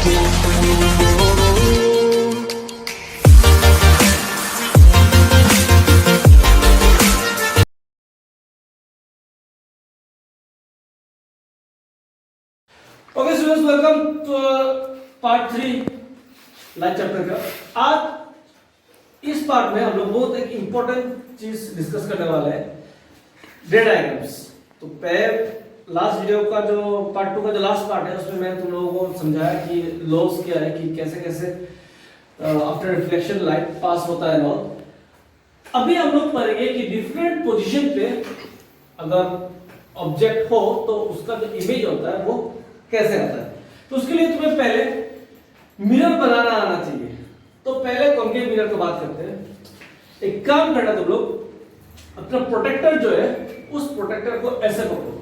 Okay students, welcome to part 3 life chapter का। आज इस पार्ट में हम लोग बहुत एक इंपॉर्टेंट चीज डिस्कस करने वाले हैं, डे डायग्राम्स। तो लास्ट वीडियो का जो पार्ट 2 का जो लास्ट पार्ट है उसमें मैं तुम लोगों को समझाया कि लॉस क्या है, कि कैसे कैसे आफ्टर रिफ्लेक्शन लाइट पास होता है। और अभी हम लोग पढ़ेंगे कि डिफरेंट पोजीशन पे अगर ऑब्जेक्ट हो तो उसका जो इमेज होता है वो कैसे आता है। तो उसके लिए तुम्हें पहले मिरर बनाना आना चाहिए। तो पहले कॉन्केव मिरर की बात करते हैं। एक काम करना, तुम लोग अपना प्रोटेक्टर जो है उस प्रोटेक्टर को ऐसे पकड़ो,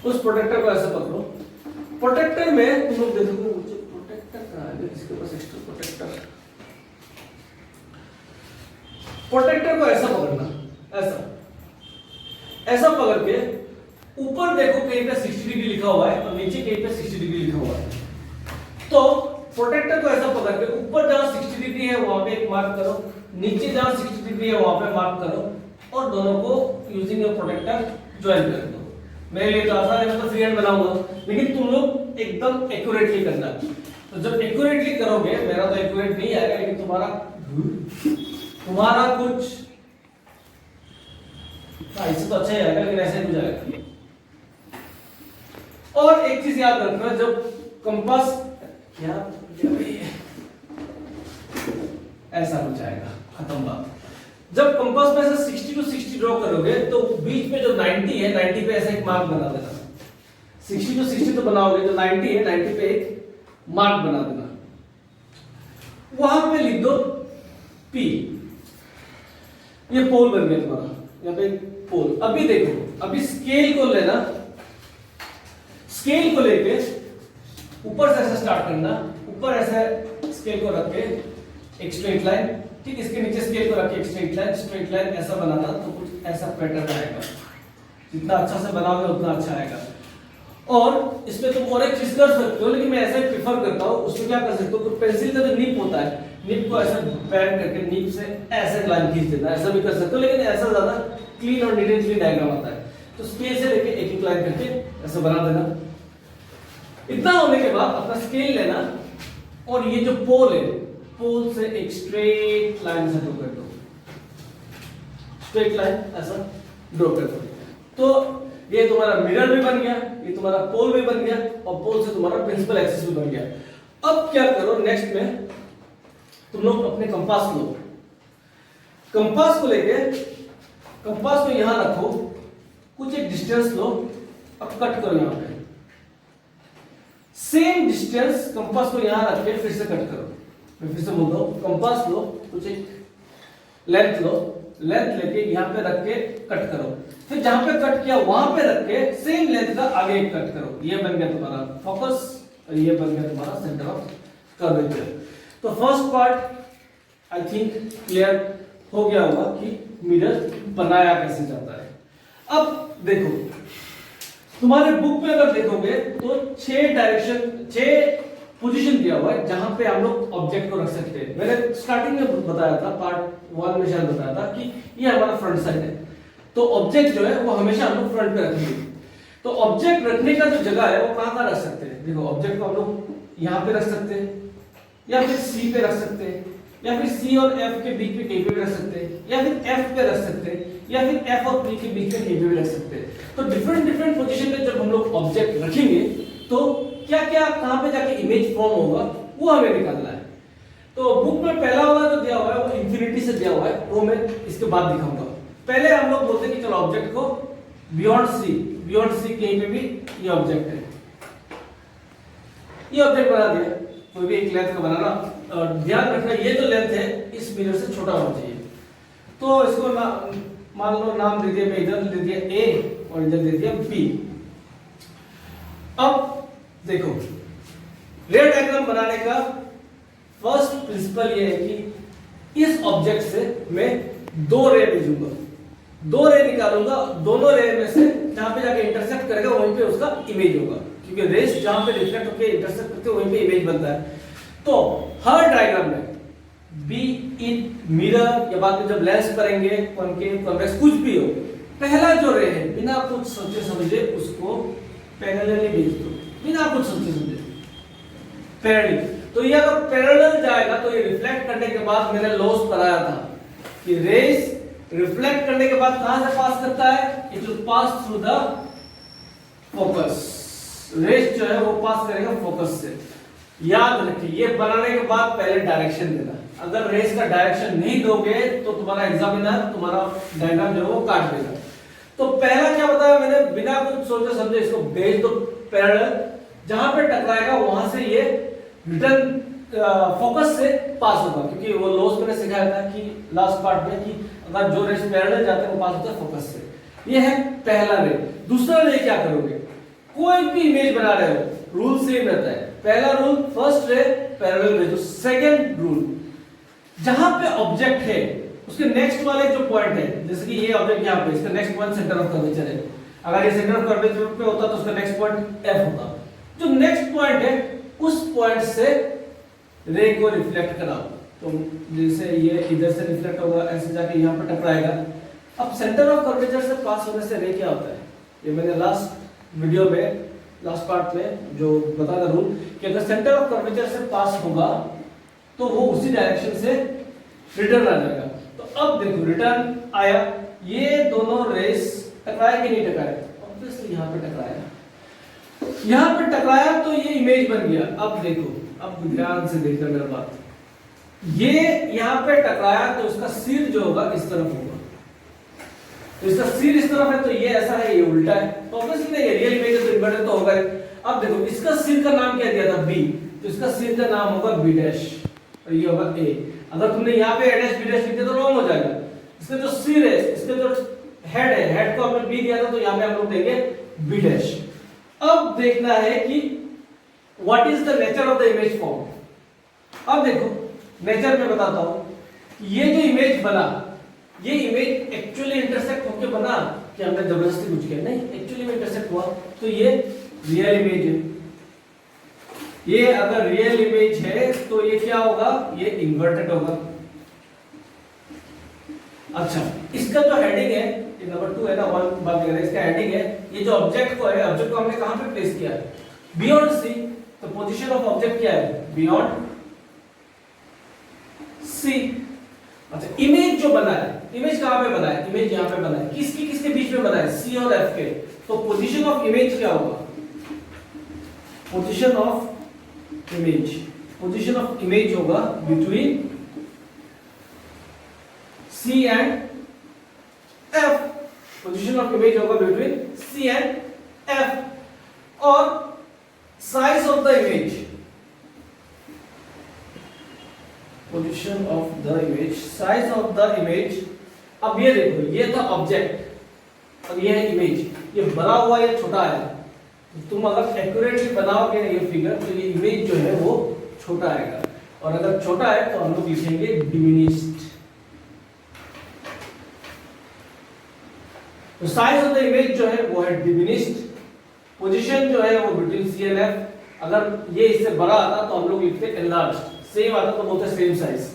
उस प्रोटेक्टर को ऐसे पकड़ो। प्रोटेक्टर में तुम लोग देखो प्रोटेक्टर कहां है, इसके पास एक्स्ट्रा प्रोटेक्टर। प्रोटेक्टर को ऐसा पकड़ना, ऐसा पकड़ के ऊपर देखो कहीं पे 60 डिग्री लिखा हुआ है और नीचे कहीं पे 60 डिग्री लिखा हुआ है। तो प्रोटेक्टर को ऐसा पकड़ के ऊपर जहां 60 डिग्री है वहां पे एक मार्क करो, नीचे जहां 60 डिग्री है वहां पे मार्क करो और दोनों को यूजिंग योर प्रोटेक्टर ज्वाइन कर दो। मेरे लिए तो आसान है, मैं तो फ्री हैंड बनाऊंगा, लेकिन तुम लोग एकदम एक्यूरेटली करना। तो जब एक्यूरेटली करोगे, मेरा तो एक्यूरेट नहीं आएगा लेकिन तुम्हारा कुछ इससे तो अच्छा ही आएगा, लेकिन ऐसे ही जाएगा। और एक चीज याद रखना, जब कंपास क्या ऐसा हो जाएगा, खत्म बात। जब कंपास में से 60 to 60 ड्रॉ करोगे तो बीच में जो 90 है 90 पे ऐसा एक मार्क बना देना। 60 to 60 तो बनाओगे, जो 90 है 90 पे एक मार्क बना देना। वहां पे लिख दो P। ये पोल बन गया तुम्हारा, यहाँ पे पोल। अभी देखो, अभी स्केल को लेना, स्केल को लेके ऊपर से ऐसे स्टार्ट करना, ऊपर ऐसे स्केल को रख के एक स्ट्रेट लाइन, ठीक, इसके नीचे स्केल को रख के एक स्ट्रेट लाइन ऐसा बनाना। तो कुछ ऐसा पैटर्न आएगा। जितना अच्छा से बनाओगे उतना अच्छा आएगा। और इसमें तुम और एक चीज कर सकते हो, लेकिन मैं ऐसा ही प्रेफर करता हूं। उसमें क्या कर सकते हो, तो पेंसिल का जो निप होता है, निप को ऐसा बैंड करके निप से ऐसे लाइन खींच देना, ऐसा भी कर सकते हो, लेकिन ऐसा ज्यादा क्लीन और नीट एंड क्लीन डायग्राम आता है। तो स्केल से लेके एक एक लाइन करके ऐसे बना देना। इतना होने के बाद अपना स्केल लेना और ये जो पोल है, पोल से एक स्ट्रेट लाइन से ड्रॉ कर दो, स्ट्रेट लाइन ऐसा ड्रॉ कर दो। तो ये तुम्हारा मिरर भी बन गया, ये तुम्हारा पोल भी बन गया और पोल से तुम्हारा प्रिंसिपल एक्सिस भी बन गया। अब क्या करो, नेक्स्ट में तुम लोग अपने कंपास लो, कंपास को लेके कंपास को यहां रखो, कुछ एक डिस्टेंस लो, अब कट करो। यहां पे सेम डिस्टेंस कंपास को यहां रख के फिर से कट करो। मैं फिर से बोलता हूं, कंपास लो, कुछ एक लेंथ लो, लेंथ लेके यहां पे रख के कट करो। फिर जहां पे कट किया वहां पे रख के सेम लेंथ का आगे एक कट करो। ये बन गया तुम्हारा फोकस और ये बन गया तुम्हारा सेंटर ऑफ कर्वेचर। तो first part I think clear हो गया होगा कि मिरर बनाया कैसे जाता है। अब देखो, तुम्हारे बुक में अगर देखोगे तो 6 पोजीशन दिया हुआ है जहां पे हम लोग ऑब्जेक्ट को रख सकते हैं। मैंने स्टार्टिंग में बताया था, पार्ट 1 में शायद बताया था कि ये हमारा फ्रंट साइड है। तो ऑब्जेक्ट जो है वो हमेशा हम लोग फ्रंट पे रखेंगे। तो ऑब्जेक्ट रखने का जो जगह है वो कहां रख सकते हैं। देखो, ऑब्जेक्ट को हम लोग यहां पे रख सकते हैं, या फिर सी पे रख सकते हैं, या फिर सी और एफ के बीच में कहीं पे रख सकते हैं, या फिर एफ पे रख सकते हैं, या फिर एफ और पी के बीच में कहीं पे भी रख सकते हैं। तो डिफरेंट पोजीशन पे जब हम लोग ऑब्जेक्ट रखेंगे तो क्या क्या कहां पे जाके इमेज फॉर्म होगा वो हमें निकालना है। तो बुक में पहला वाला जो दिया हुआ है वो इंफिनिटी से दिया हुआ है, वो मैं इसके बाद दिखाऊंगा। पहले हम लोग बोलते हैं कि चलो ऑब्जेक्ट को बियॉन्ड सी कहीं पे भी ये ऑब्जेक्ट है, ये ऑब्जेक्ट बना दिया। कोई भी एक लेंथ का बनाना, और ध्यान रखना ये जो लेंथ है इस मिरर से छोटा होना चाहिए। तो इसको मान लो नाम दे दिया, मैं इधर दे दिया ए और इधर दे दिया बी। अब देखो, रे डायग्राम बनाने का फर्स्ट प्रिंसिपल ये है कि इस ऑब्जेक्ट से मैं 2 रे भेजूंगा, 2 रे निकालूंगा, दोनों रे में से जहां पे जाके इंटरसेक्ट करेगा वहीं पे उसका इमेज होगा। क्योंकि रेस जहां पे रिफ्लेक्ट होकर इंटरसेक्ट करते हैं वहीं पे इमेज बनता है। तो हर डायग्राम में बी इन मिरर या बाद में जब लेंस करेंगे कॉनकेव कॉन्वेक्स कुछ भी हो, पहला जो रे है बिना कुछ सोचे समझे उसको पैरेलली भेज दो, बिना कुछ सोचे समझे पैरेलल। तो ये अगर पैरेलल जाएगा तो ये रिफ्लेक्ट करने के बाद मैंने लॉस कराया था कि रेस रिफ्लेक्ट करने के बाद कहां से पास करता है, it will pass through the focus. Rays जो है वो पास करेगा फोकस से। याद रखिए ये बनाने के बाद पहले डायरेक्शन देना, अगर रेस का डायरेक्शन नहीं दोगे तो तुम्हारा एग्जामिनर तुम्हारा डायग्राम जो है वो काट देगा। तो पहला क्या बताया मैंने, बिना कुछ सोचे समझे इसको भेज दो पैरेलल, जहां पे टकराएगा वहां से ये रिटर्न फोकस से पास होगा, क्योंकि वो लॉस मैंने सिखाया था कि लास्ट पार्ट में कि अगर जो रेस पैरेलल जाते हैं वो पास होता है फोकस से। ये है पहला रे। दूसरा रे क्या करोगे, कोई भी इमेज बना रहे हो रूल सेम रहता है। पहला रूल फर्स्ट रे पैरेलल रे। तो सेकंड रूल, जहां पे ऑब्जेक्ट है उसके नेक्स्ट वाले जो पॉइंट है, जैसे कि ये ऑब्जेक्ट यहां पे, इसका next point centre of curvature है, अगर ये सेंटर ऑफ कर्वेचर पे होता तो उसका नेक्स्ट पॉइंट एफ होता। जो नेक्स्ट पॉइंट है उस पॉइंट से रे को रिफ्लेक्ट कराओ। तो जैसे ये इधर से रिफ्लेक्ट होगा, ऐसे जाके यहां पर टकराएगा। अब सेंटर ऑफ कर्वेचर से पास होने से रे क्या होता है, ये मैंने लास्ट वीडियो में लास्ट पार्ट में जो बताया रूल कि अगर सेंटर ऑफ कर्वेचर से पास होगा तो वो उसी डायरेक्शन से रिटर्न आ जाएगा। तो अब देखो रिटर्न आया, ये दोनों रेस टकराए कि नहीं टकराए, ऑब्वियसली यहां पे टकराया, यहां पे टकराया तो ये इमेज बन गया। अब देखो, अब ध्यान से देखना मेरा बात, ये यहां पे टकराया तो उसका सिर जो होगा इस तरफ होगा, तो इसका सिर इस तरफ है तो ये ऐसा है, ये उल्टा है, तो ऑब्वियसली नहीं है, रियल इमेज है तो इन्वर्टेड तो होगा। अब देखो इसका सिर का नाम क्या दिया था बी, तो इसका सिर का नाम होगा बी डैश और ये होगा ए। अगर तुमने यहाँ पे ए डैश बी डैश लिख दिया तो रॉन्ग हो जाएगा। इसका जो सिर है, इसका जो हेड है, हेड को हमने बी दिया था तो यहाँ पे हम लोग देंगे बी डैश। अब देखना है कि what is the nature of the image form. अब देखो नेचर में बताता हूं, ये जो इमेज बना, ये इमेज एक्चुअली इंटरसेक्ट होके बना कि हमने जबरदस्ती कुछ किया, नहीं, एक्चुअली में इंटरसेक्ट हुआ तो ये रियल इमेज है। ये अगर रियल इमेज है तो ये क्या होगा, ये इन्वर्टेड होगा। अच्छा, इसका जो हेडिंग है, ये नंबर 2 है ना, 1 बात कर रहे हैं, इसका हेडिंग है, ये जो ऑब्जेक्ट को है, ऑब्जेक्ट को हमने कहां पे प्लेस किया है, बियॉन्ड सी। तो पोजीशन ऑफ ऑब्जेक्ट क्या है, बियॉन्ड सी। अच्छा, इमेज जो बना है, इमेज कहां पे बना है, इमेज यहां पे बना है, किसकी किसके बीच में बना है, सी और एफ के। तो पोजीशन ऑफ इमेज क्या होगा, position of image, position of image होगा between C and F, position of image होगा बिटवीन सी एंड एफ। और size of the image, position of the image, size of the image. अब ये देखो, ये था ऑब्जेक्ट और ये है इमेज, ये बड़ा हुआ ये छोटा है। तुम अगर एक्यूरेटली बनाओगे ये फिगर तो ये इमेज जो है वो छोटा आएगा, और अगर छोटा है तो हम लोग लिखेंगे डिमिनिश्ड। तो साइज ऑफ द इमेज जो है वो है डिमिनिश्ड, पोजीशन जो है वो बिटवीन सी एंड एफ। अगर ये इससे बड़ा आता तो हम लोग लिखते एनलार्ज्ड, सेम आता तो बोलते सेम साइज।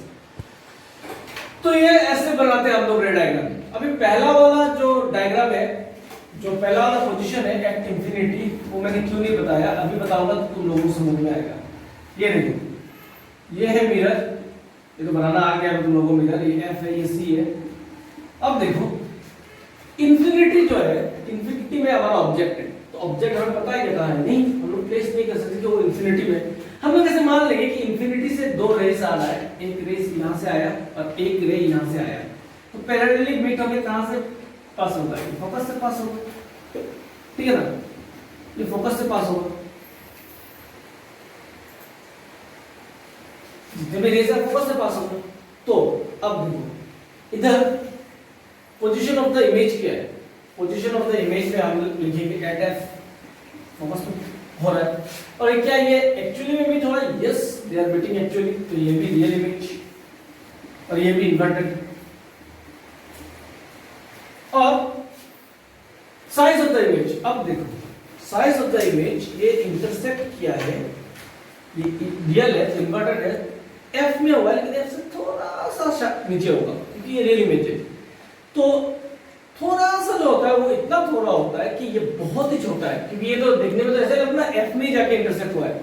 तो ये ऐसे बनाते हैं हम लोग रे डायग्राम। अभी पहला वाला जो डायग्राम है, जो पहला वाला पोजीशन है एट इंफिनिटी, वो मैंने क्यों नहीं बताया, अभी बताऊंगा तो तुम लोगों को समझ में आएगा। ये देखो, ये है मिरर, ये तो बनाना आ गया तुम लोगों को मिरर, ये एफ है, ये सी है। अब देखो इंफिनिटी जो है, इंफिनिटी में हमारा ऑब्जेक्ट है, तो ऑब्जेक्ट हमें पता है क्या है, नहीं, हम लोग प्लेस नहीं कर सकते कि वो इंफिनिटी में। हम लोग ऐसे मान लेंगे कि इंफिनिटी से दो रेस आ रहा है, एक रेस यहां से आया और एक रे यहां से आया, तो पैरेलली मीट होके कहां से पास होता है, फोकस से पास होगा, ठीक है ना, ये फोकस से पास होगा, जितने भी रेस है फोकस से पास होगा। तो अब देखो इधर पोजीशन ऑफ द इमेज क्या है, पोजीशन ऑफ द इमेज में हम लिखेंगे एट एफ, फोकस में हो रहा है, और ये क्या, ये एक्चुअली में मीट हो रहा है, yes they are meeting actually, तो ये भी रियल इमेज और ये भी इन्वर्टेड। और साइज ऑफ द इमेज, अब देखो साइज ऑफ द इमेज ये इंटरसेक्ट किया है, ये रियल है तो इन्वर्टेड है, एफ में हुआ है लेकिन एफ से थोड़ा सा नीचे होगा क्योंकि ये रियल इमेज है। तो थोड़ा सा जो होता है वो इतना थोड़ा होता है कि ये बहुत ही छोटा है, क्योंकि ये तो देखने में तो ऐसा लगता है एफ में जाके इंटरसेक्ट हुआ है।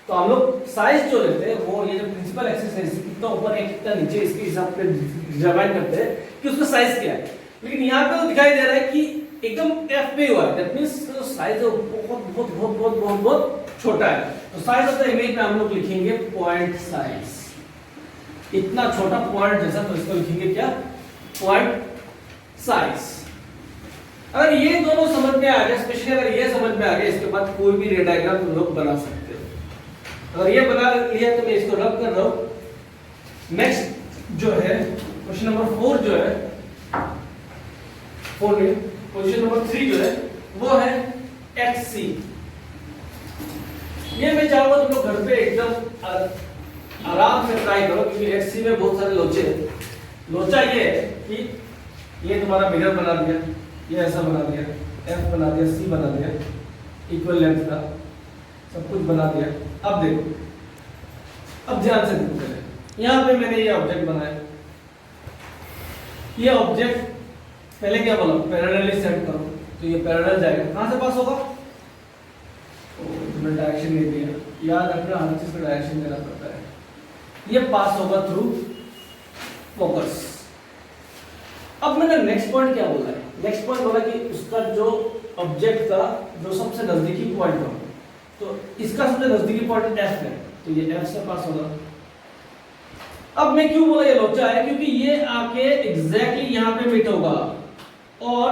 तो हम लोग साइज जो लेते हैं वो ये जो प्रिंसिपल एक्सिस है कितना ऊपर है कितना नीचे, इसके हिसाब से डिवाइड करते हैं कि उसका साइज क्या है। लेकिन यहाँ पे तो दिखाई दे रहा है कि एकदम एफ पे हुआ है, दैट मींस साइज बहुत बहुत बहुत बहुत बहुत बहुत छोटा है। तो साइज ऑफ द इमेज में हम लोग लिखेंगे पॉइंट साइज, इतना छोटा पॉइंट जैसा, तो इसको लिखेंगे क्या, पॉइंट साइज। अगर ये दोनों समझ में आ गए, स्पेशली अगर ये समझ में आ गए, इसके बाद कोई भी रे डायग्राम तुम लोग बना सकते हो। अगर ये बना लिया तो मैं इसको रब कर रहा हूं। नेक्स्ट जो है क्वेश्चन नंबर 4 जो है, पोजीशन नंबर 3 जो है वो है XC। ये मैं चाहूंगा तुम लोग घर पे एकदम आराम से ट्राई करो, क्योंकि XC में बहुत सारे लोचे हैं। लोचा ये है कि ये तुम्हारा मिरर बना दिया, ये ऐसा बना दिया, F बना दिया, C बना दिया, इक्वल लेंथ का सब कुछ बना दिया। अब देखो, अब ध्यान से देखो, पहले यहां पे मैंने ये ऑब्जेक्ट बनाया, ये ऑब्जेक्ट पहले क्या बोला, पैरेलली सेट करो, तो ये पैरेलल जाएगा, कहां से पास होगा, तुमने डायरेक्शन नहीं दिया, याद रखना हर चीज का डायरेक्शन देना पड़ता है। ये पास होगा थ्रू फोकस। अब मैंने नेक्स्ट पॉइंट क्या बोला है, नेक्स्ट पॉइंट बोला कि उसका जो ऑब्जेक्ट का जो सबसे नजदीकी पॉइंट हो, तो इसका सबसे नजदीकी पॉइंट F है, तो ये F से पास होगा। अब मैं क्यों बोला ये लोचा है, क्योंकि ये आके एग्जैक्टली यहां पे मीट होगा और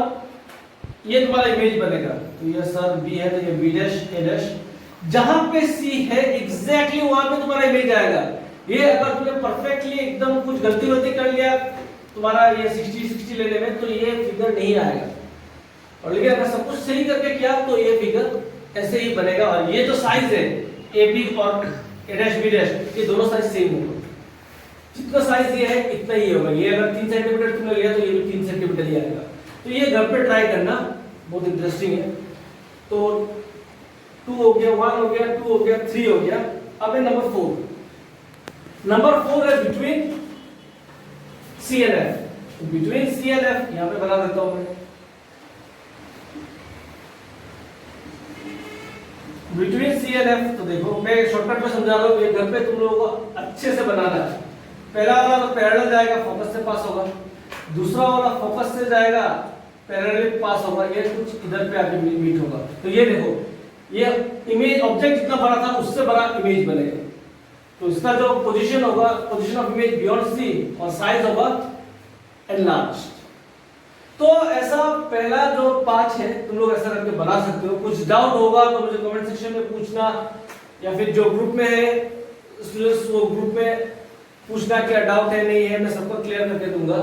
ये तुम्हारा इमेज बनेगा। तो ये सर B है तो ये B डैश A डैश, जहां पे C है एग्जैक्टली वहां पे तुम्हारा इमेज आएगा। ये अगर तुमने परफेक्टली एकदम कुछ गलती कर लिया तुम्हारा ये 60 लेने में, तो ये फिगर नहीं आएगा। और लेकिन अगर सब कुछ सही करके किया तो ये फिगर ऐसे ही बनेगा। और ये जो साइज है AB और A डैश B डैश, ये दोनों साइज सेम होगा, जितना साइज ये है इतना ही होगा। ये अगर 3 सेंटीमीटर तुमने लिया तो ये भी 3 सेंटीमीटर ही आएगा। तो ये घर पे ट्राई करना, बहुत इंटरेस्टिंग है। तो 2 हो गया, 1 हो गया, 2 हो गया, 3 हो गया। अब है नंबर 4। नंबर 4 है बिटवीन C and F। तो बिटवीन C and F यहां पे बना देता हूं मैं, बिटवीन C and F। तो देखो मैं शॉर्टकट में समझा रहा हूं, ये घर पे तुम लोगों को अच्छे से बनाना है। पहला वाला तो पैरेलल जाएगा, फोकस से पास होगा। दूसरा वाला फोकस से जाएगा, पैरेलल पास होगा, ये कुछ इधर पे आके मीट होगा। तो ये देखो, ये इमेज ऑब्जेक्ट जितना बड़ा था उससे बड़ा इमेज बनेगा। तो इसका जो पोजीशन होगा, position of image beyond C, और साइज होगा एनलार्ज्ड। तो ऐसा पहला जो 5 है तुम लोग ऐसा करके बना सकते हो। कुछ डाउट होगा तो मुझे कमेंट सेक्शन में पूछना, या फिर जो ग्रुप में है स्टूडेंट्स वो ग्रुप में पूछना क्या डाउट है नहीं है, मैं सबको क्लियर करके दूंगा।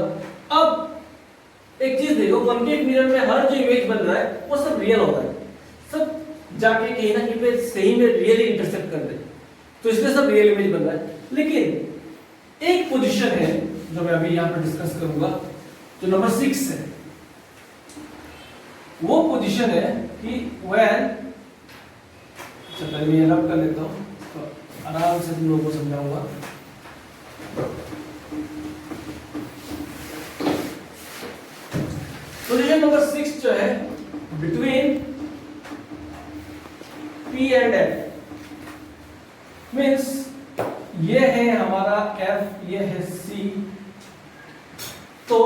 अब एक चीज देखो, कॉन्केव मिरर में हर जो इमेज बन रहा है वो सब रियल होता है, सब जाके कहीं ना कहीं पे सही में रियली इंटरसेक्ट कर दे, तो इसलिए सब रियल इमेज बन रहा है। लेकिन एक पोजीशन है जो मैं अभी यहां पर डिस्कस करूंगा, जो नंबर 6 है। वो पोजीशन है कि व्हेन, चलिए मैं रब कर लेता हूं, तो आराम से तुम लोगों को समझाऊंगा। पोजीशन नंबर 6 जो है between P and F, means ये है हमारा F, ये है C। तो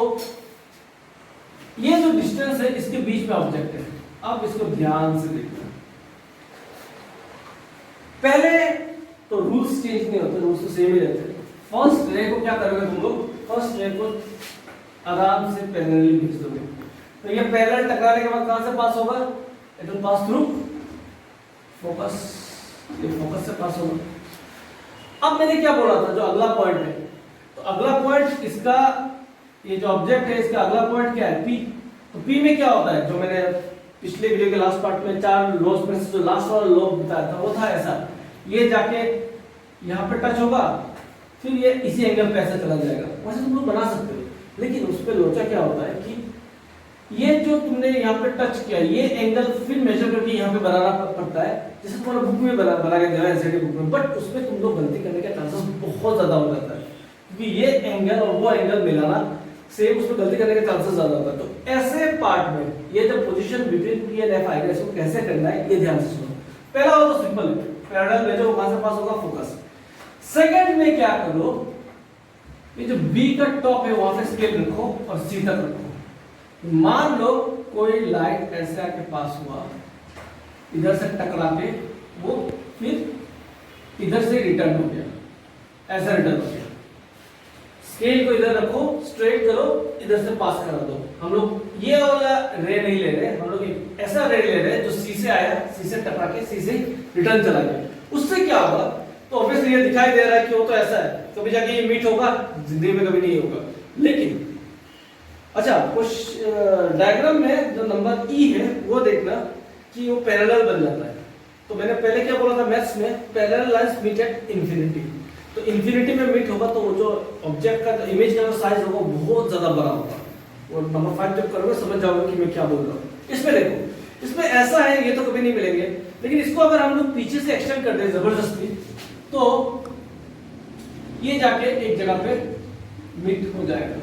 ये जो डिस्टेंस है इसके बीच में ऑब्जेक्ट है। अब इसको ध्यान से देखना, पहले तो रूल्स चेंज नहीं होते, रूल्स तो सेम ही रहते हैं। फर्स्ट रे को क्या करोगे तुम लोग, फर्स्ट रे को आराम से पैरेलली खींच दोगे। तो ये पैरेलल टकराने के बाद कहां से पास होगा, it will pass through focus, ये फोकस से पास होगा। अब मैंने क्या बोला था, जो अगला पॉइंट है, तो अगला पॉइंट इसका, ये जो ऑब्जेक्ट है इसका अगला पॉइंट क्या है, P। तो P में क्या होता है, जो मैंने पिछले वीडियो के लास्ट पार्ट में 4 लोब्स में से जो लास्ट वाला लोब बताया था वो था ऐसा, ये जाके यहाँ पे टच होगा, फिर ये इसी एंगल पे ऐसे चला जाएगा। वैसे तुम लोग बना सकते हो, लेकिन उस पे लोचा क्या होता है कि ये जो तुमने यहाँ पे टच किया ये एंगल फिर मेजर करके यहाँ पे बनाना पड़ता है, जैसे तुम्हारा बुक में बना के दिया है एसएटी बुक में, बट उसमें तुम लोग गलती करने के चांसेस बहुत ज्यादा हो जाता है, क्योंकि ये एंगल और वो एंगल मिलाना सेम, उसमें गलती करने के चांसेस ज्यादा होता है। तो ऐसे पार्ट में ये जो position between P and F आएगा, इसको कैसे करना है ये ध्यान से सुनो। पहला हो तो सिंपल है, पैरेलल में जो वहां से पास होगा फोकस। सेकंड में क्या करो, ये जो बी का टॉप है वहां से स्केल रखो और सी तक रखो। मान लो कोई लाइट ऐसे आके पास हुआ, इधर से टकरा के वो फिर इधर से रिटर्न हो गया, ऐसा रिटर्न हो गया। स्केल को इधर रखो, स्ट्रेट करो, इधर से पास करा दो। हम लोग ये वाला रे नहीं ले रहे, हम लोग ऐसा रे ले रहे जो सी से आया, सी से टकरा के सी से रिटर्न चला गया। उससे क्या होगा, तो ऑब्वियसली ये दिखाई दे रहा है कि वो तो ऐसा है, कभी जाके ये मीट होगा, जिंदगी में कभी नहीं होगा। लेकिन अच्छा कुछ डायग्राम में जो नंबर ई है वो देखना कि वो पैरेलल बन जाता है। तो मैंने पहले क्या बोला था मैथ्स में, parallel lines meet at infinity. तो इंफिनिटी में मीट होगा तो वो जो ऑब्जेक्ट का इमेज का जो साइज होगा बहुत ज्यादा बड़ा होगा। वो नंबर 5 जब करोगे समझ जाओगे कि मैं क्या बोल रहा हूँ। इसमें देखो, इसमें ऐसा है, ये तो कभी नहीं मिलेंगे, लेकिन इसको अगर हम लोग पीछे से एक्सटेंड कर दें जबरदस्ती, तो ये जाके एक जगह पे मीट हो जाएगा,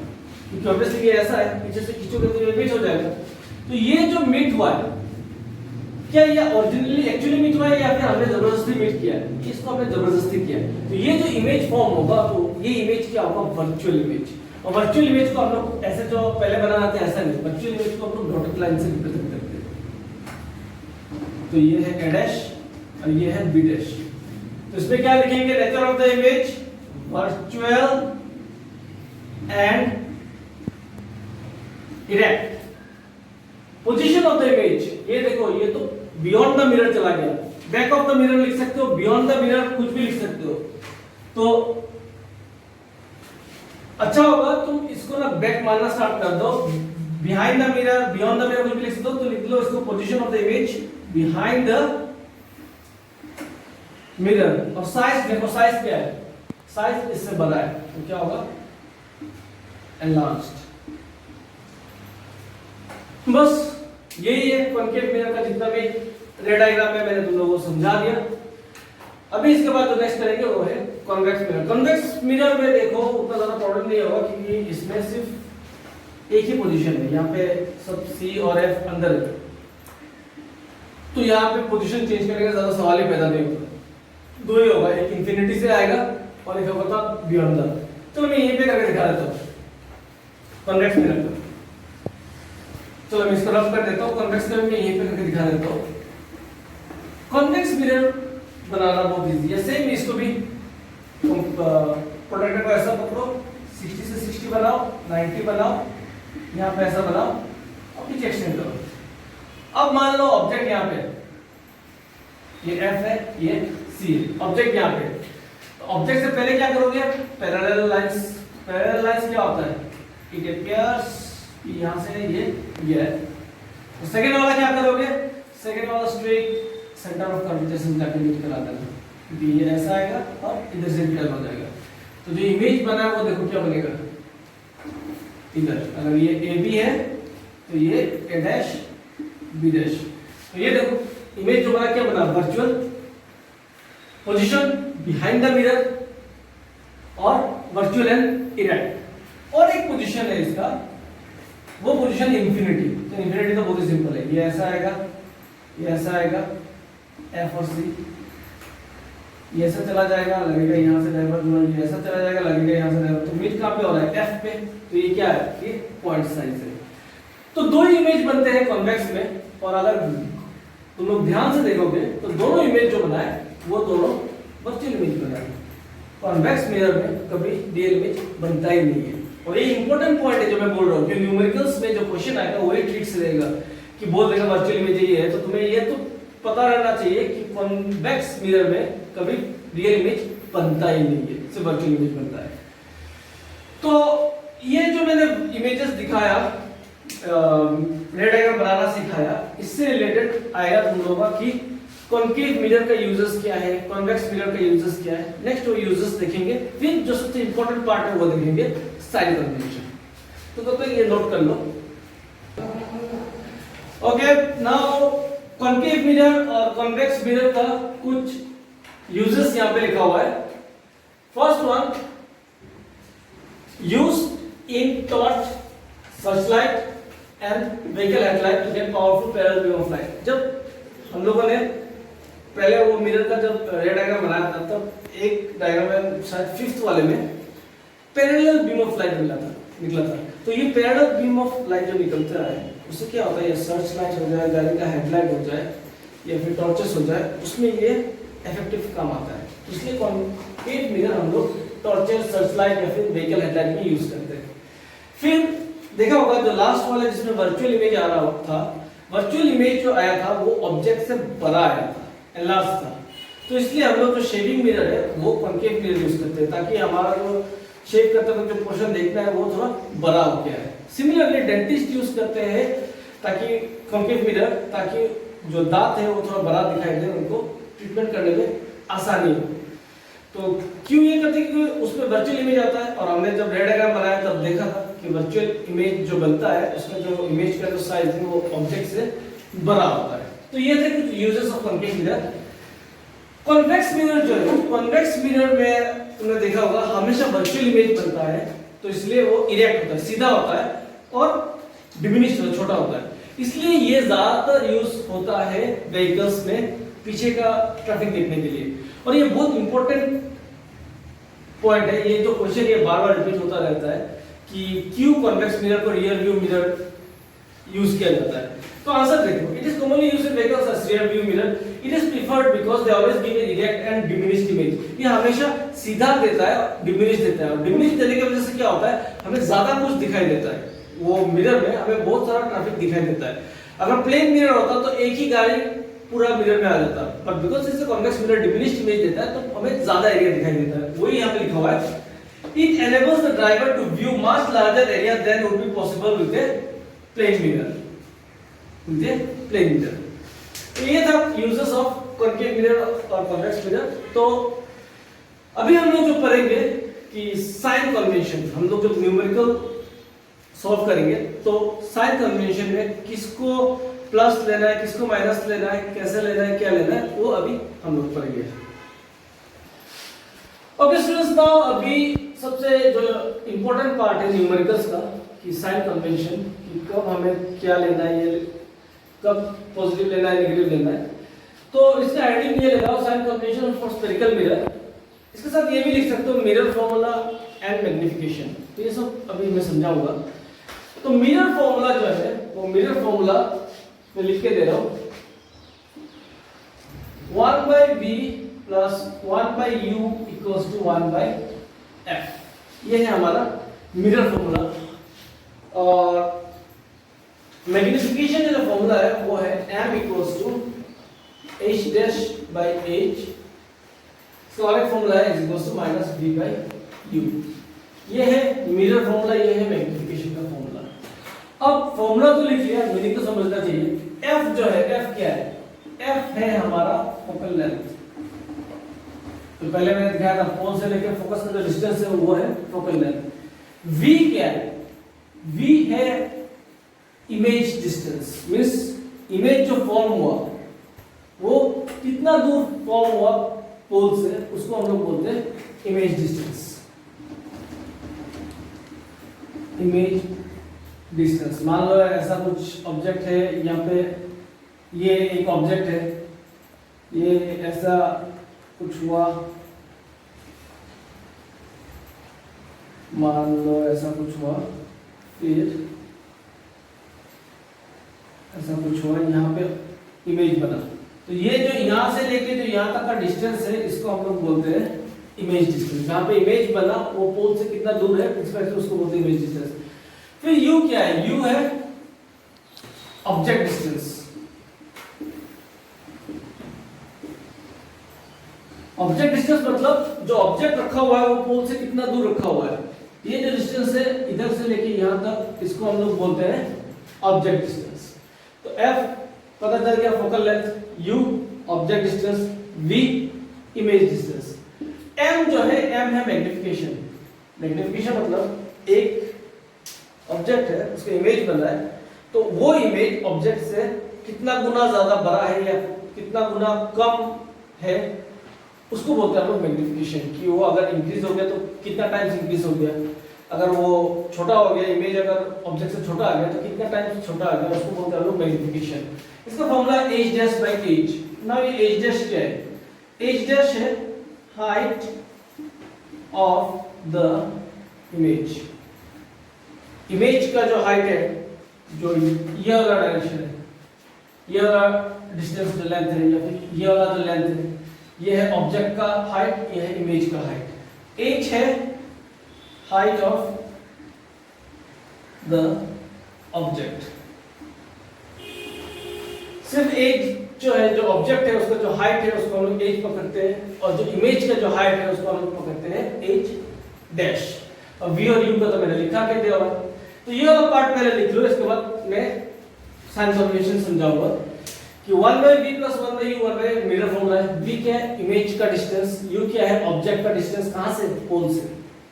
क्योंकि ऑब्वियसली ये ऐसा है, पीछे से खींचोगे तो ये मीट हो जाएगा। तो ये जो मीट हुआ है, क्या ये ओरिजिनली एक्चुअली मीट हुआ है या फिर हमने जबरदस्ती मीट किया है? इसको हमने जबरदस्ती किया है। तो ये जो इमेज फॉर्म होगा, तो ये इमेज क्या होगा, वर्चुअल इमेज। और वर्चुअल इमेज को हम लोग ऐसे जो पहले बनाते हैं ऐसा नहीं, वर्चुअल इमेज को हम लोग डॉटेड लाइन से रिप्रेजेंट करते हैं। तो ये है ए डैश और ये है बी डैश। तो इसमें क्या लिखेंगे, nature of the image virtual and erect. Position of the image, ये देखो ये तो बियॉन्ड द मिरर चला गया, बैक ऑफ द मिरर लिख सकते हो, बियॉन्ड द मिरर कुछ भी लिख सकते हो। तो अच्छा होगा तुम इसको ना बैक मानना स्टार्ट कर दो, behind the mirror, beyond the mirror कुछ भी लिख सकते हो, तो लिख लो इसको position of the image behind the mirror. और साइज देखो, साइज क्या है, साइज इससे बड़ा है, तो क्या होगा, एनलार्ज्ड। बस यही है कॉन्केव मिरर का जितना भी रे डायग्राम है, मैंने तुम लोगों को समझा दिया। अभी इसके बाद जो नेक्स्ट करेंगे वो है कॉन्वेक्स मिरर। कॉन्वेक्स मिरर में देखो उतना ज्यादा प्रॉब्लम नहीं होगा, क्योंकि इसमें सिर्फ एक ही पोजीशन है, यहाँ पे सब सी और एफ अंदर है, तो यहाँ पे पोजीशन चेंज करने का ज्यादा सवाल ही पैदा नहीं होगा। दो ही होगा, एक इंफिनिटी से आएगा और एक होगा बियॉन्ड द। चलो मैं यहीं पे करके दिखा देता हूँ कॉन्वेक्स मिरर का। चलो मैं इसको रफ कर देता हूँ, कॉन्वेक्स मिरर में यहीं पे करके दिखा देता हूँ। कॉन्वेक्स मिरर बनाना बहुत इजी है, सेम इसको भी प्रोटेक्टर को ऐसा पकड़ो, 60 से 60 बनाओ, 90 बनाओ, यहाँ पे ऐसा बनाओ और पीछे एक्सटेंड करो। अब मान लो ऑब्जेक्ट यहाँ पे, ये F है, ये C है, ऑब्जेक्ट यहाँ पे। तो ऑब्जेक्ट से पहले क्या करोगे, पैरेलल लाइंस। पैरेलल लाइंस क्या होता है, इट अपियर्स यहाँ से ये है। तो सेकंड वाला क्या करोगे, सेकंड वाला स्ट्रेट सेंटर ऑफ कर्वेचर जाके मीट करा देना, क्योंकि ये ऐसा आएगा और इधर से रिटर्न हो जाएगा। तो जो इमेज बना है वो देखो क्या बनेगा, इधर अगर ये ए बी है तो ये ए डैश बी डैश। तो ये देखो इमेज जो बना क्या बना, virtual, position behind the mirror और वर्चुअल एंड इरेक्ट। और एक पोजीशन है इसका, वो पोजीशन इंफिनिटी। तो इंफिनिटी तो बहुत ही सिंपल है, ये ऐसा आएगा, ये ऐसा आएगा, एफ और सी, ये ऐसा चला जाएगा, लगेगा यहाँ से डाइवर्ज, ये ऐसा चला जाएगा, लगेगा यहाँ से डाइवर्ज। तो मीट कहाँ पे हो रहा है, एफ पे। तो ये क्या है, ये पॉइंट साइज है। तो दो इमेज बनते हैं कॉन्वेक्स में, और अगर तुम लोग ध्यान से देखोगे तो दोनों इमेज जो बना है वो दोनों वर्चुअल इमेज बना है। कॉन्वेक्स मिरर में कभी रियल इमेज बनता ही नहीं है। और ये इंपॉर्टेंट पॉइंट है जो मैं बोल रहा हूँ कि न्यूमेरिकल्स में जो क्वेश्चन आएगा वही ट्रिक्स रहेगा कि बोल देगा वर्चुअल इमेज ये है, तो तुम्हें ये तो पता रहना चाहिए कि कॉन्वेक्स मिरर में कभी रियल इमेज बनता ही नहीं है, सिर्फ वर्चुअल इमेज बनता है। तो ये जो मैंने इमेजेस दिखाया, रे डायग्राम बनाना सिखाया, इससे रिलेटेड आएगा तुम लोगों का कि कॉन्केव मिरर का यूजेस क्या है, कॉन्वेक्स मिरर का यूजेस क्या है। नेक्स्ट वो यूजेस देखेंगे, फिर जो सबसे इंपॉर्टेंट पार्ट है वो देखेंगे, साइन कन्वेंशन। तो तब तक ये नोट कर लो। ओके, नाउ कॉन्केव मिरर और कॉन्वेक्स मिरर का कुछ यूजेस यहां पे लिखा हुआ है। First one, used in torch, searchlight and vehicle headlight to get powerful parallel beam of light. जब हम लोगों ने पहले वो मिरर का जब रे डायग्राम बनाया था, तब एक डायग्राम में शायद 5th वाले में पैरेलल बीम ऑफ लाइट निकला था। तो ये पैरेलल बीम ऑफ लाइट जो निकलता है उससे क्या होता है, ये सर्च लाइट हो जाए, गाड़ी का हेडलाइट हो जाए या फिर टॉर्चेस हो जाए, उसमें ये इफेक्टिव काम आता है। इसलिए कॉन्केव मिरर हम लोग टॉर्चेस, सर्च लाइट या फिर व्हीकल हेडलाइट में यूज करते हैं। फिर देखा होगा जो लास्ट वाला जिसमें वर्चुअल इमेज आ रहा था, वर्चुअल इमेज जो आया था वो ऑब्जेक्ट से बड़ा आया था, एनलार्ज था। तो इसलिए हम लोग जो शेविंग मिरर है वो कॉन्केव मिरर यूज करते हैं, ताकि हमारा जो शेव करते वक्त जो पोर्शन देखना है वो थोड़ा बड़ा हो गया है। सिमिलरली डेंटिस्ट यूज करते हैं ताकि कॉन्केव मिरर, ताकि जो दांत है वो थोड़ा बड़ा दिखाई दे, उनको ट्रीटमेंट करने में आसानी हो। तो क्यों ये करते हैं, क्योंकि उसमें वर्चुअल इमेज आता है, और हमने जब रे डायग्राम बनाया तब देखा था कि वर्चुअल इमेज जो बनता है उसमें जो इमेज का जो साइज है वो ऑब्जेक्ट से बड़ा होता है। तो ये थे कुछ uses of concave mirror. Convex mirror जो है, कॉन्वेक्स मिरर में तुमने देखा होगा हमेशा वर्चुअल इमेज बनता है, तो इसलिए वो इरेक्ट होता है, सीधा होता है और डिमिनिश्ड होता है, छोटा होता है। इसलिए ये ज्यादातर यूज होता है व्हीकल्स में पीछे का ट्रैफिक देखने के लिए। और ये बहुत इंपॉर्टेंट पॉइंट है, ये जो क्वेश्चन ये बार-बार रिपीट होता रहता है कि क्यों कॉन्वेक्स मिरर को रियर व्यू मिरर यूज किया जाता है। तो आंसर देखो, it is commonly used in vehicles as rear view mirror. It is preferred because they always give an erect and diminished image. ये हमेशा सीधा देता है, डिमिनिश देता है, और डिमिनिश देने की वजह से क्या होता है, हमें ज्यादा कुछ दिखाई देता है। वो मिरर में हमें बहुत सारा ट्रैफिक दिखाई देता है। अगर प्लेन मिरर होता तो एक ही गाड़ी पूरा मिरर में आ जाता, पर बिकॉज़ इससे कॉन्वेक्स मिरर डिमिनिश्ड इमेज देता है तो हमें ज्यादा एरिया दिखाई देता है। वही यहाँ पे लिखा हुआ है, it enables the driver to view much larger area than would be possible with a plane mirror. With a plane mirror. तो ये था uses of concave mirror और convex mirror। तो अभी हम लोग जो पढ़ेंगे कि साइन कन्वेंशन, हम लोग जब न्यूमेरिकल सॉल्व करेंगे तो साइन कन्वेंशन में किसको प्लस लेना है, किसको माइनस लेना है, कैसे लेना है, क्या लेना है, वो अभी हम लोग पढ़ेंगे। ओके स्टूडेंट्स, नाउ अभी सबसे जो इंपॉर्टेंट पार्ट है न्यूमेरिकल्स का कि साइन कन्वेंशन, कि कब हमें क्या लेना है, ये कब पॉजिटिव लेना है, नेगेटिव लेना है। तो इसका हेडिंग ये लगाओ, sign convention for spherical mirror. इसके साथ ये भी लिख सकते हो मिरर फॉर्मूला एंड मैग्निफिकेशन। तो ये सब अभी मैं समझाऊंगा। तो मिरर फॉर्मूला जो है वो मिरर फॉर्मूला मैं लिख के दे रहा हूं, 1/v plus 1/u equals to 1/f। ये है हमारा मिरर फॉर्मूला। और मैग्निफिकेशन जो फॉर्मूला है वो है m equals to h dash by h। इसका और एक फॉर्मूला है equals to minus v by u। ये है मिरर फॉर्मूला, ये है मैग्निफिकेशन का फॉर्मूला। अब फॉर्मूला तो लिख लिया, मीनिंग तो समझना चाहिए। f जो है, f क्या है, f है हमारा फोकल लेंथ। तो पहले मैंने दिखाया था फोन से लेकर फोकस का जो डिस्टेंस है वो है फोकल लेंथ। v क्या है, v है इमेज डिस्टेंस, मींस इमेज जो फॉर्म हुआ वो कितना दूर फॉर्म हुआ पोल से, उसको हम लोग बोलते हैं इमेज डिस्टेंस। इमेज डिस्टेंस, मान लो ऐसा कुछ ऑब्जेक्ट है, यहाँ पे ये एक ऑब्जेक्ट है, ये ऐसा कुछ हुआ, मान लो ऐसा कुछ हुआ, फिर ऐसा कुछ हुआ, यहाँ पे इमेज बना। तो ये जो यहाँ से लेके जो यहाँ तक का डिस्टेंस है इसको हम लोग बोलते हैं इमेज डिस्टेंस। जहाँ पे इमेज बना वो पोल से कितना दूर है उसको बोलते हैं इमेज डिस्टेंस। फिर u क्या है, u है ऑब्जेक्ट डिस्टेंस। ऑब्जेक्ट डिस्टेंस मतलब जो ऑब्जेक्ट रखा हुआ है वो पोल से कितना दूर रखा हुआ है। ये जो डिस्टेंस है इधर से लेके यहां तक, इसको हम लोग बोलते हैं ऑब्जेक्ट डिस्टेंस। तो f पता चल गया focal length, u object distance, v image distance. m जो है, m है मैग्निफिकेशन। मैग्निफिकेशन मतलब एक ऑब्जेक्ट है, उसका इमेज बन रहा है, तो वो इमेज ऑब्जेक्ट से कितना गुना ज्यादा बड़ा है या कितना गुना कम है उसको बोलते हैं हम लोग मैग्निफिकेशन। कि वो अगर इंक्रीज हो गया तो कितना टाइम्स इंक्रीज हो गया, अगर वो छोटा हो गया, इमेज अगर ऑब्जेक्ट से छोटा आ गया तो कितना टाइम्स छोटा आ गया, उसको बोलते हैं हम लोग मैग्निफिकेशन। इसका formula H dash by H. Now ये एच डैश क्या है? एच डैश है height of the image. Image का जो हाइट है, जो ये वाला डायरेक्शन है, ये वाला डिस्टेंस जो लेंथ है, या फिर ये वाला जो लेंथ है, ये है ऑब्जेक्ट का हाइट, ये है इमेज का हाइट। एच है हाइट ऑफ द ऑब्जेक्ट। सिर्फ एज जो है, जो ऑब्जेक्ट है उसका जो हाइट है उसको हम लोग एज पकड़ते हैं, और जो इमेज का जो हाइट है उसको हम लोग पकड़ते हैं एज डैश। और वी और यू का तो मैंने लिखा के दिया हुआ, तो ये वाला पार्ट पहले लिख लो, इसके बाद मैं साइन कन्वेंशन समझाऊंगा कि 1/v + 1/u 1 मिरर फॉर्मूला है। v क्या है? इमेज का डिस्टेंस। u क्या है? ऑब्जेक्ट का डिस्टेंस। कहां से? पोल से।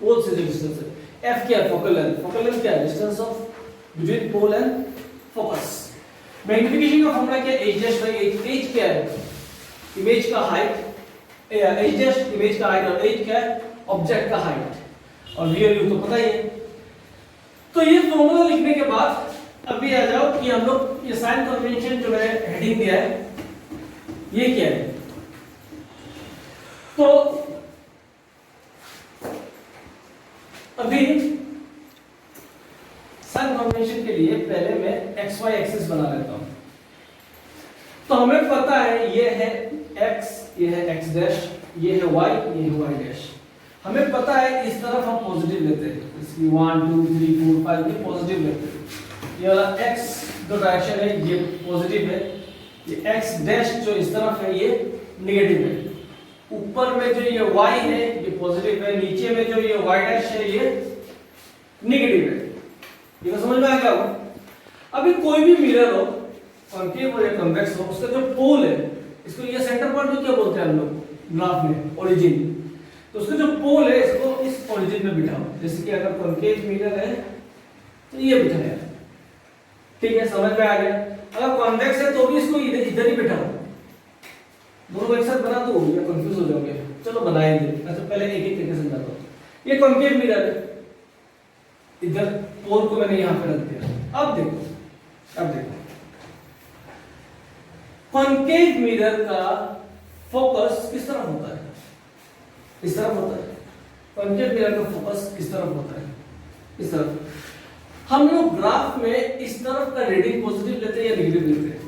पोल से जो डिस्टेंस है। f क्या है? Focal length. फोकल लेंथ क्या है? Distance of between pole and focus. Magnification का फॉर्मूला क्या है? h dash by h। h क्या है? इमेज का हाइट। h डैश इमेज का हाइट, और h क्या है? ऑब्जेक्ट का हाइट। और v और u तो पता ही है। तो ये फॉर्मूला लिखने के बाद अभी आ जाओ कि हम लोग ये साइन कन्वेंशन जो मैंने हेडिंग दिया है ये क्या है। तो अभी साइन कन्वेंशन के लिए पहले मैं एक्स वाई एक्सिस बना लेता हूं। तो हमें पता है ये है x, ये है x डैश, ये है y, ये है y डैश। हमें पता है इस तरफ हम पॉजिटिव लेते हैं, इसकी 1 2 3 4 5 ये पॉजिटिव लेते हैं। ये वाला x जो डायरेक्शन है ये पॉजिटिव है, ये x डैश जो इस तरफ है ये नेगेटिव है। ऊपर में जो ये y है ये पॉजिटिव है, नीचे में जो ये y डैश है ये नेगेटिव है। ये तो समझ में आ गया होगा। अभी कोई भी मिरर हो, कॉन्केव हो या कन्वेक्स हो, उसका जो पोल है, इसको ये सेंटर पॉइंट को क्या बोलते हैं हम लोग ग्राफ में? ओरिजिन। तो उसका जो पोल है इसको इस ओरिजिन में बिठाओ। जैसे कि अगर कॉन्केव मिरर है तो ये बिठाया, ठीक है, समझ में आ गया। अगर कॉन्वेक्स है तो भी इसको इधर ही बिठाओ। दोनों एक साथ बना दो या कंफ्यूज हो जाओगे। चलो बनाएंगे। अच्छा पहले एक एक करके समझाता हूं। ये कॉन्केव मिरर है, इधर पोल को मैंने यहां पे रख दिया। अब देखो कॉन्केव मिरर का फोकस किस तरफ होता है? इस तरफ होता है। कॉन्केव मिरर का फोकस किस तरफ होता है? इस तरफ। हम लोग ग्राफ में इस तरफ का रीडिंग पॉजिटिव लेते हैं या नेगेटिव लेते हैं?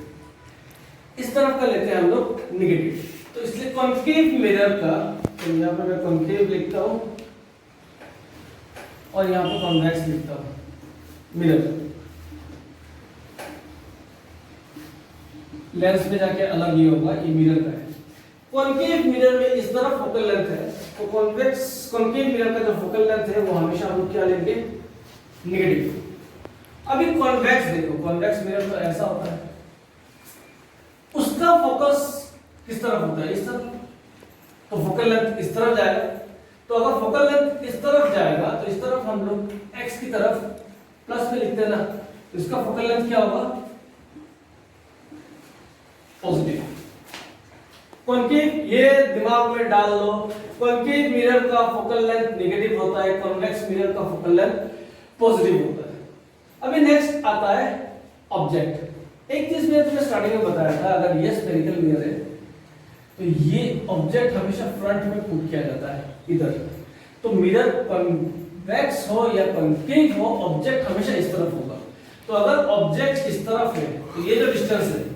इस तरफ का लेते हैं हम लोग नेगेटिव। तो इसलिए कॉन्केव मिरर का, तो यहां पर मैं कॉन्केव लिखता हूं और यहां पर कॉन्वेक्स लिखता हूं। मिरर लेंस में जाके अलग ही होगा, ये मिरर का है। कॉन्केव मिरर में इस तरफ फोकल लेंथ है, तो कॉन्केव मिरर का जो फोकल लेंथ है वो हमेशा हम लोग क्या लेंगे? नेगेटिव। अभी कॉन्वेक्स देखो, कॉन्वेक्स मिरर तो ऐसा होता है, उसका फोकस किस तरफ होता है? इस तरफ। तो फोकल लेंथ इस तरफ जाएगा। तो अगर फोकल लेंथ इस तरफ जाएगा तो इस तरफ हम लोग x की तरफ प्लस में लिखते हैं ना, तो इसका फोकल लेंथ क्या होगा? पॉजिटिव। कॉन्केव, ये दिमाग में डाल लो, कॉन्केव मिरर का फोकल लेंथ नेगेटिव होता है, कॉन्वेक्स मिरर का फोकल लेंथ पॉजिटिव होता है। अभी नेक्स्ट आता है ऑब्जेक्ट। एक चीज मैंने तुम्हें स्टार्टिंग में बताया था, अगर ये स्फेरिकल मिरर है तो ये ऑब्जेक्ट हमेशा फ्रंट में पुट किया जाता है इधर। तो मिरर कॉन्वेक्स हो या कॉन्केव हो, ऑब्जेक्ट हमेशा इस तरफ होगा। तो अगर ऑब्जेक्ट इस तरफ है तो ये जो डिस्टेंस है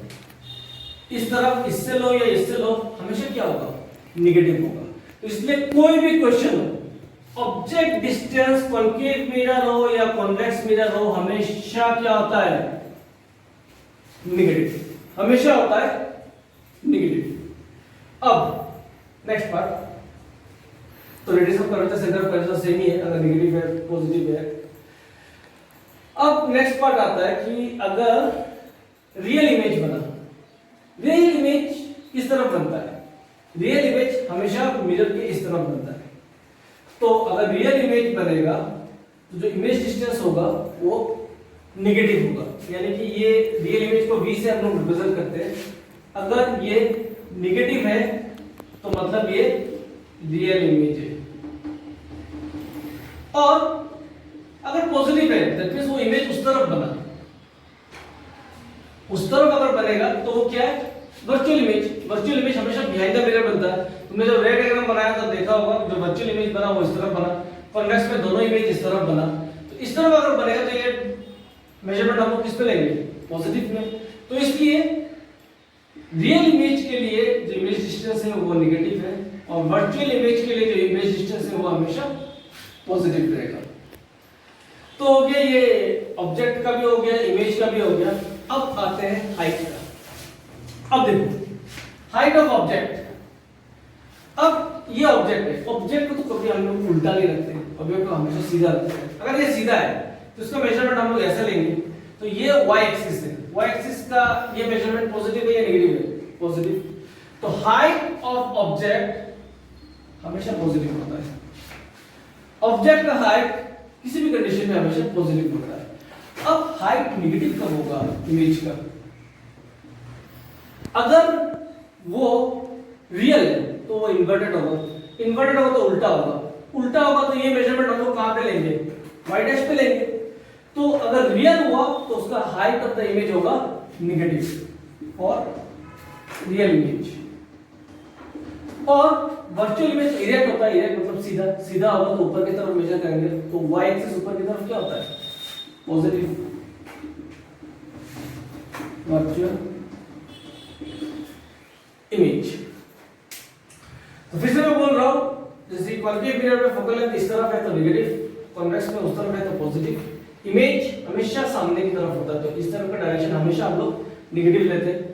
इस तरफ, इससे लो या इससे लो, हमेशा क्या होगा? नेगेटिव होगा। तो इसलिए कोई भी क्वेश्चन हो, ऑब्जेक्ट डिस्टेंस कॉन्केव मिरर हो या कॉन्वेक्स मिरर हो, हमेशा क्या होता है? नेगेटिव। हमेशा होता है नेगेटिव। अब नेक्स्ट पार्ट, तो radius of curvature centre of curvature same ही है, अगर नेगेटिव है पॉजिटिव है। अब नेक्स्ट पार्ट आता है कि अगर रियल इमेज बना, रियल इमेज किस तरफ बनता है? रियल इमेज हमेशा मिरर के इस तरफ बनता है। तो अगर रियल इमेज बनेगा तो जो इमेज डिस्टेंस होगा वो नेगेटिव होगा, यानी कि ये रियल इमेज को v से हम लोग रिप्रेजेंट करते हैं। अगर ये नेगेटिव है तो मतलब ये रियल इमेज है, और अगर पॉजिटिव है दैट मींस वो इमेज उस तरफ बना, उस तरफ अगर बनेगा तो वो क्या है, वर्चुअल इमेज। वर्चुअल इमेज हमेशा बिहाइंड द मिरर बनता है। तुमने जब रे डायग्राम बनाया तो देखा होगा, जो वर्चुअल इमेज बना वो इस तरफ बना, कॉन्वेक्स में दोनों इमेज इस तरफ बना। तो इस तरफ अगर बनेगा तो ये मेजरमेंट हम लोग किस पे लेंगे, पॉजिटिव में। तो इसलिए रियल इमेज के लिए जो इमेज डिस्टेंस है वो नेगेटिव है, और वर्चुअल इमेज के लिए जो इमेज डिस्टेंस है वो हमेशा पॉजिटिव रहेगा। तो हो गया ये ऑब्जेक्ट का भी हो गया, इमेज का भी हो गया। अब आते हैं हाइट का। अब देखो हाइट ऑफ ऑब्जेक्ट। अब ये ऑब्जेक्ट है, ऑब्जेक्ट को तो कभी हम लोग उल्टा नहीं रखते, ऑब्जेक्ट को हमेशा सीधा रखते हैं। अगर ये सीधा है तो इसका मेजरमेंट हम लोग ऐसा लेंगे, तो ये y एक्सिस है, y एक्सिस का ये मेजरमेंट पॉजिटिव है या नेगेटिव है, पॉजिटिव। तो हाइट ऑफ ऑब्जेक्ट हमेशा पॉजिटिव होता है। ऑब्जेक्ट का हाइट किसी भी कंडीशन में हमेशा पॉजिटिव होता है। अब हाइट नेगेटिव कब होगा इमेज का, अगर वो रियल है तो वो इन्वर्टेड होगा, इन्वर्टेड होगा तो उल्टा होगा, उल्टा होगा तो ये मेजरमेंट हम लोग कहां पे लेंगे, y डैश पे लेंगे। तो अगर रियल हुआ तो उसका हाइट ऑफ द इमेज होगा नेगेटिव और रियल इमेज। और वर्चुअल इमेज इरेक्ट होता है, इरेक्ट मतलब सीधा, सीधा होगा तो ऊपर की तरफ मेजर करेंगे, तो y एक्सिस ऊपर की तरफ क्या होता है, पॉजिटिव। Virtual image. तो फिर से मैं बोल रहा हूं, जैसे क्वालिटी पीरियड में फोकल लेंथ इस तरफ है तो नेगेटिव, कॉन्वेक्स में उस तरफ है तो पॉजिटिव। इमेज हमेशा सामने की तरफ होता है, तो इस तरफ का डायरेक्शन हमेशा हम लोग नेगेटिव लेते हैं।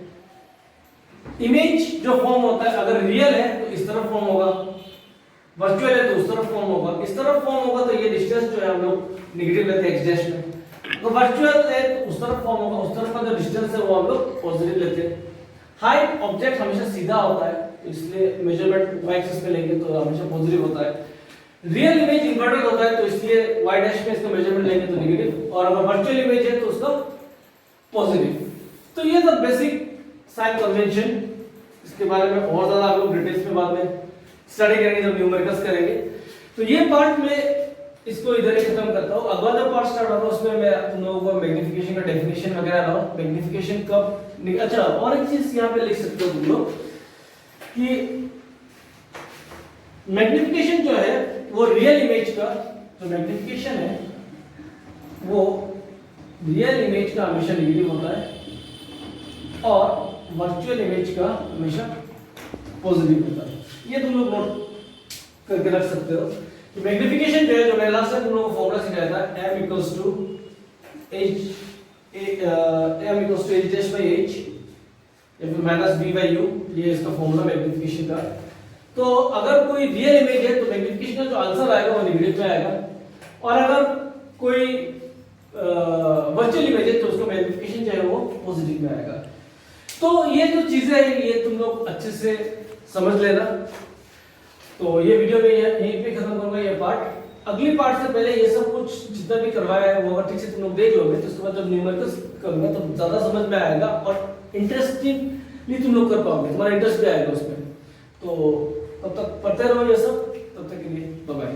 इमेज जो फॉर्म होता है अगर रियल है तो इस तरफ फॉर्म होगा, वर्चुअल है तो उस तरफ फॉर्म होगा। इस तरफ फॉर्म होगा तो ये डिस्टेंस जो है हम लोग नेगेटिव लेते हैं x डैश में। तो वर्चुअल है तो उस तरफ फॉर्म होगा, उस तरफ का जो डिस्टेंस है वो हम लोग पॉजिटिव लेते हैं। हाइट ऑब्जेक्ट हमेशा सीधा होता है तो इसलिए मेजरमेंट y एक्सिस पे लेंगे तो हमेशा पॉजिटिव होता है। रियल इमेज इन्वर्टेड होता है तो इसलिए y डैश में इसका मेजरमेंट लेंगे तो नेगेटिव, और अगर वर्चुअल इमेज है तो उसका पॉजिटिव। तो ये था बेसिक साइन कन्वेंशन। इसके बारे में और ज्यादा आप लोग डिटेल्स में बाद में स्टडी करेंगे जब न्यूमेरिकल्स करेंगे। तो ये पार्ट में इसको इधर ही खत्म करता हूं। अगला जो पार्ट स्टार्ट होगा उसमें मैं तुम लोगों को मैग्नीफिकेशन का डेफिनेशन वगैरह लाऊं, मैग्नीफिकेशन कब। अच्छा और एक चीज यहां पे लिख सकते हो तुम लोग कि मैग्नीफिकेशन जो है वो रियल इमेज का जो मैग्नीफिकेशन है वो रियल इमेज का हमेशा नेगेटिव होता है और वर्चुअल इमेज का हमेशा पॉजिटिव होता है। ये तुम लोग नोट करके रख सकते हो कि मैग्नीफिकेशन जो है, जो मैंने लास्ट टाइम तुम लोगों को फॉर्मूला सिखाया था, m equals to h dash by h या फिर माइनस b by u, ये इसका फॉर्मूला मैग्नीफिकेशन का। तो अगर कोई रियल इमेज है तो मैग्नीफिकेशन का जो आंसर आएगा वो नेगेटिव में आएगा, और अगर कोई वर्चुअल इमेज है तो उसका मैग्नीफिकेशन जो है वो पॉजिटिव में आएगा। तो ये जो चीजें हैं ये तुम लोग अच्छे से समझ लेना। तो ये वीडियो में यहीं पे खत्म करूंगा ये पार्ट। अगली पार्ट से पहले ये सब कुछ जितना भी करवाया है वो अगर ठीक से तुम लोग देख लोगे तो उसके बाद जब न्यूमेरिकल्स करूंगा तो ज्यादा समझ में आएगा और इंटरेस्टिंगली तुम लोग कर पाओगे, तुम्हारा इंटरेस्ट भी आएगा उसमें। तो तब तक पढ़ते रहो ये सब, तब तक के लिए बाय बाय।